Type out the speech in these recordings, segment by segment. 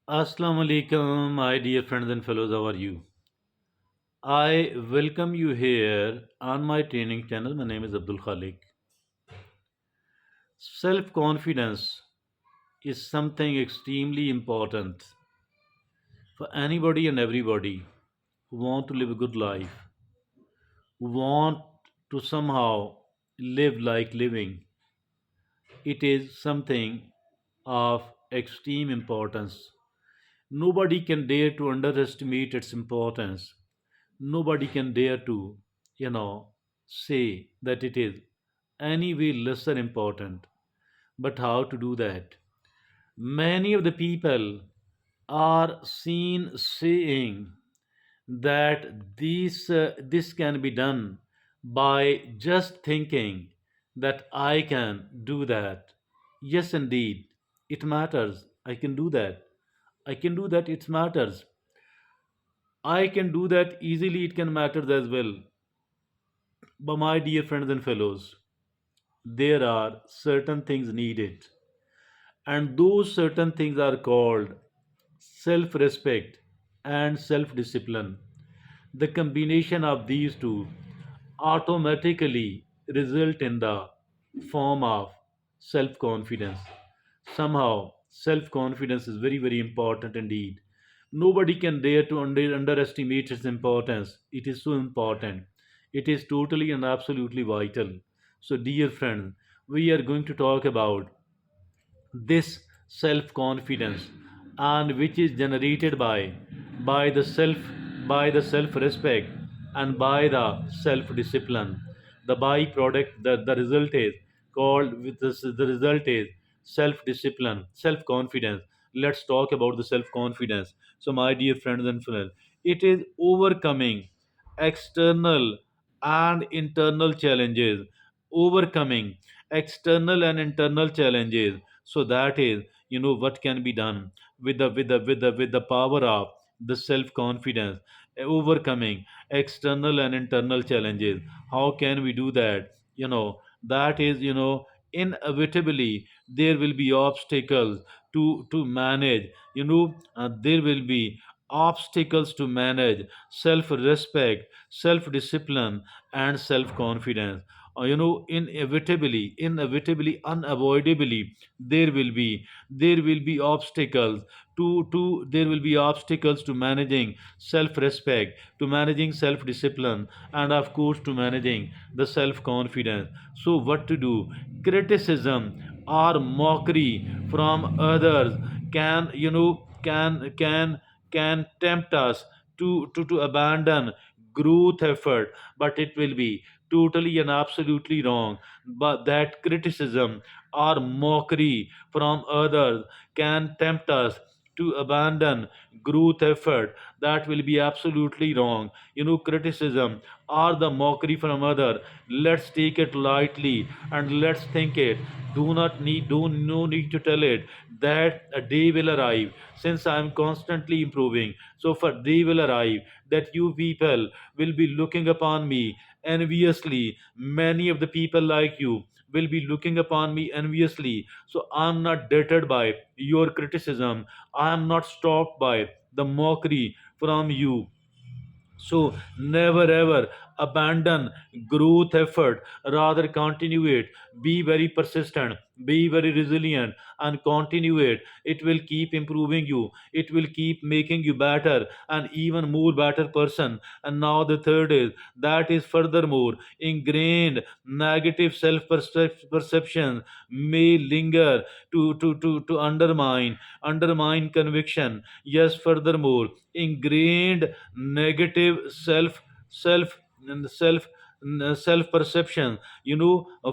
Assalamu alaikum, my dear friends and fellows. How are you? I welcome you here on my training channel. My name is Abdul Khalik. Self confidence is something extremely important for anybody and everybody who want to live a good life, who want to somehow live like living. It is something of extreme importance. Nobody can dare to underestimate its importance. Nobody can dare to, say that it is any way lesser important. But how to do that? Many of the people are seen saying that this can be done by just thinking that I can do that. Yes, indeed, it matters. I can do that. I can do that. It matters. I can do that easily. It can matter as well. But my dear friends and fellows, there are certain things needed, and those certain things are called self respect and self discipline. The combination of these two automatically result in the form of self confidence. Somehow, self confidence is very, very important indeed. Nobody can dare to underestimate its importance. It is so important. It is totally and absolutely vital. So, dear friend, we are going to talk about this self confidence and which is generated by the self respect and by the self discipline. The byproduct, the result is called with this, the result is self discipline, self confidence. Let's talk about the self confidence. So my dear friends and friends, it is overcoming external and internal challenges, overcoming external and internal challenges. So that is, what can be done with the power of the self confidence, overcoming external and internal challenges. How can we do that? That is, inevitably there will be obstacles to manage. There will be obstacles to manage self respect, self discipline, and self confidence. Inevitably, unavoidably, there will be obstacles to there will be obstacles to managing self respect, to managing self discipline, and of course to managing the self confidence. So what to do? Criticism or mockery from others can tempt us to abandon growth effort, but it will be totally and absolutely wrong. But that criticism or mockery from others can tempt us to abandon growth effort. That will be absolutely wrong. Criticism or the mockery from other, let's take it lightly and let's think it. Do no need to tell it that a day will arrive, since I am constantly improving. So for day will arrive that you people will be looking upon me enviously. Many of the people like you will be looking upon me enviously. So I'm not deterred by your criticism. I am not stopped by the mockery from you. So never ever abandon growth effort, rather continue it. Be very persistent, be very resilient, and continue it. It will keep improving you, it will keep making you better and even more better person. And now the third is that is furthermore ingrained negative self perception may linger to undermine conviction. Yes, furthermore ingrained negative self self self perception.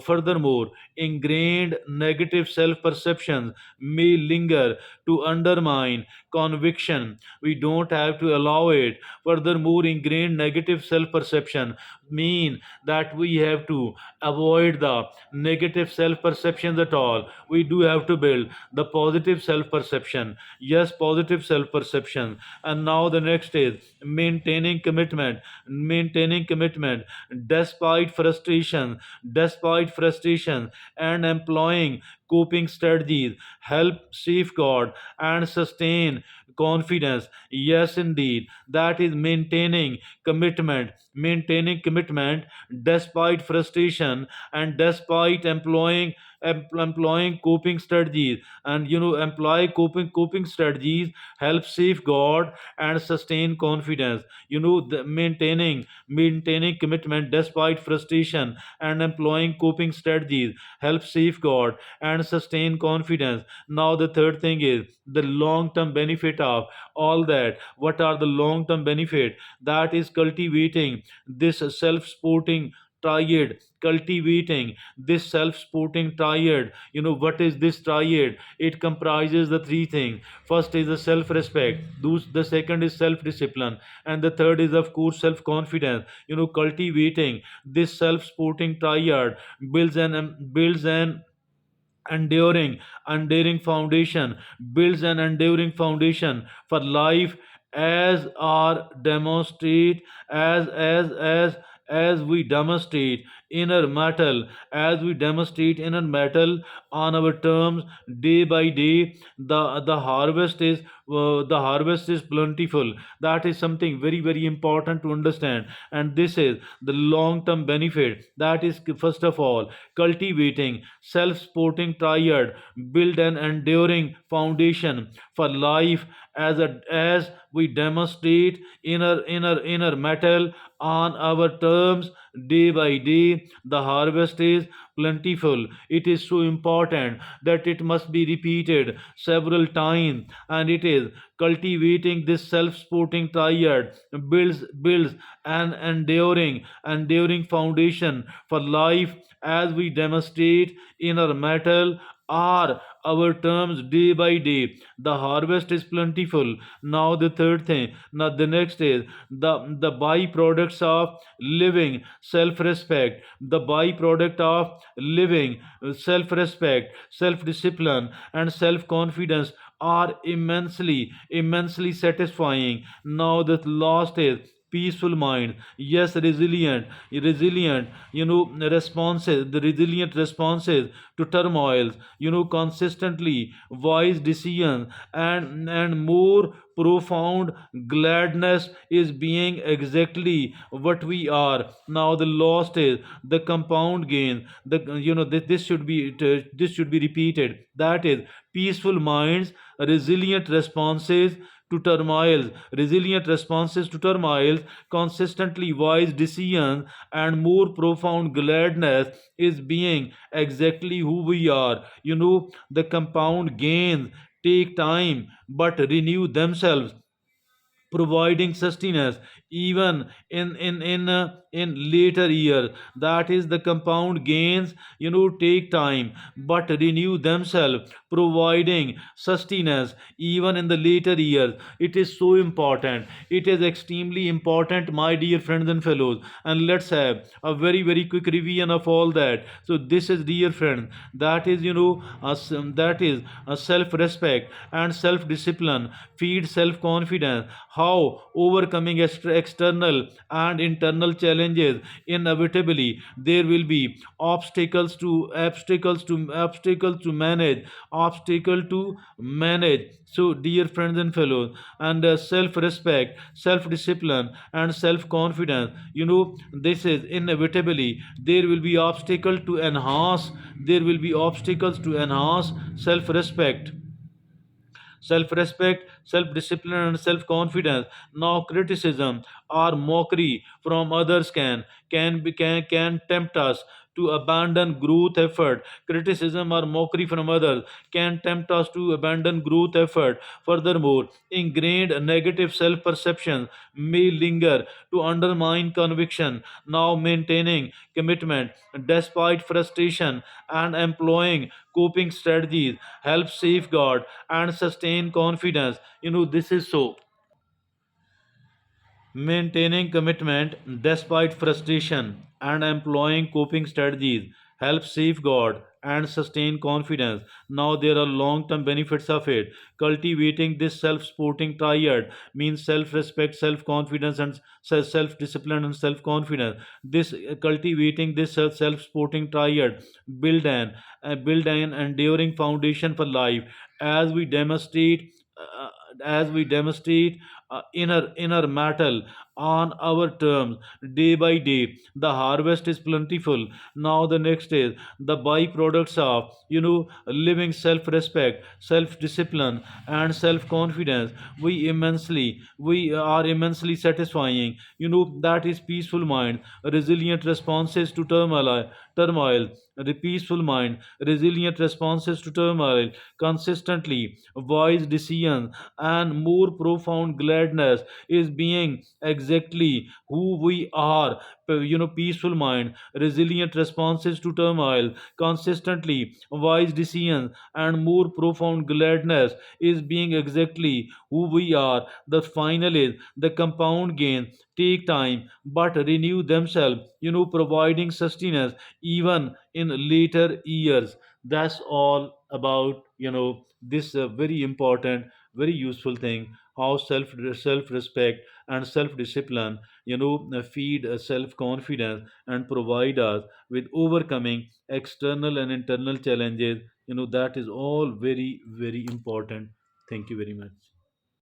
Furthermore ingrained negative self perception may linger to undermine conviction. We don't have to allow it. Furthermore ingrained negative self perception mean that we have to avoid the negative self perceptions at all. We do have to build the positive self perception. Yes, positive self perception. And now the next is maintaining commitment despite frustration and employing coping strategies help safeguard and sustain confidence. Yes, indeed, that is maintaining commitment despite frustration and despite employing coping strategies. And employ coping strategies help safeguard and sustain confidence. Maintaining commitment despite frustration and employing coping strategies help safeguard and sustain confidence. Now the third thing is the long term benefit of all that. What are the long term benefit? That is cultivating this self-supporting triad. Cultivating this self-supporting triad. What is this triad? It comprises the three things. First is the self-respect, the second is self-discipline, and the third is of course self-confidence. Cultivating this self-supporting triad builds an enduring enduring foundation builds an enduring foundation for life, as are demonstrate as we demonstrate inner metal as we demonstrate inner metal on our terms day by day. The harvest is plentiful. That is something very very important to understand, and this is the long term benefit. That is, first of all, cultivating self-supporting triad build an enduring foundation for life, as we demonstrate inner metal on our terms day by day. The harvest is plentiful. It is so important that it must be repeated several times, and it is cultivating this self-supporting triad builds an enduring foundation for life, as we demonstrate inner metal are our terms day by day. The harvest is plentiful. Now the third thing, now the next is the byproducts of living self-respect. The byproduct of living self-respect, self-discipline, and self-confidence are immensely satisfying. Now the last is peaceful mind. Yes, resilient responses, the resilient responses to turmoils. Consistently wise decisions, and more profound gladness is being exactly what we are. Now the lost is the compound gain. This should be repeated. That is, peaceful minds, resilient responses to turmoils, consistently wise decisions, and more profound gladness is being exactly who we are. The compound gains take time but renew themselves, providing sustenance even in later years. That is, the compound gains take time but renew themselves, providing sustenance even in the later years. It is so important, it is extremely important, my dear friends and fellows. And let's have a very very quick revision of all that. So this is, dear friends, that is that is a self respect and self discipline feed self confidence. How overcoming external and internal challenges, inevitably there will be obstacle to manage. So dear friends and fellows, and self respect, self discipline, and self confidence, this is inevitably there will be obstacles to enhance self respect, self discipline, and self confidence. Now, criticism or mockery from others can tempt us to abandon growth effort. Criticism or mockery from others can tempt us to abandon growth effort. Furthermore, ingrained negative self perception may linger to undermine conviction. Now, maintaining commitment despite frustration and employing coping strategies help safeguard and sustain confidence. This is so. Maintaining commitment despite frustration and employing coping strategies help safeguard and sustained confidence. Now there are long-term benefits of it. Cultivating this self-supporting triad means self-respect, self-confidence, and self-discipline and self-confidence. This cultivating this self-supporting triad build an build an enduring foundation for life as we demonstrate. Uh, as we demonstrate inner metal on our terms day by day. The harvest is plentiful. Now the next is the byproducts of living self-respect, self-discipline, and self-confidence. We are immensely satisfying. That is peaceful mind, resilient responses to turmoil, the peaceful mind, resilient responses to turmoil, consistently wise decisions, and more profound gladness is being exactly who we are. Peaceful mind, resilient responses to turmoil, consistently wise decisions, and more profound gladness is being exactly who we are. The final is the compound gain take time but renew themselves, providing sustenance even in later years. That's all about this very important, very useful thing, how self respect and self discipline feed self confidence and provide us with overcoming external and internal challenges. That is all very very important. Thank you very much.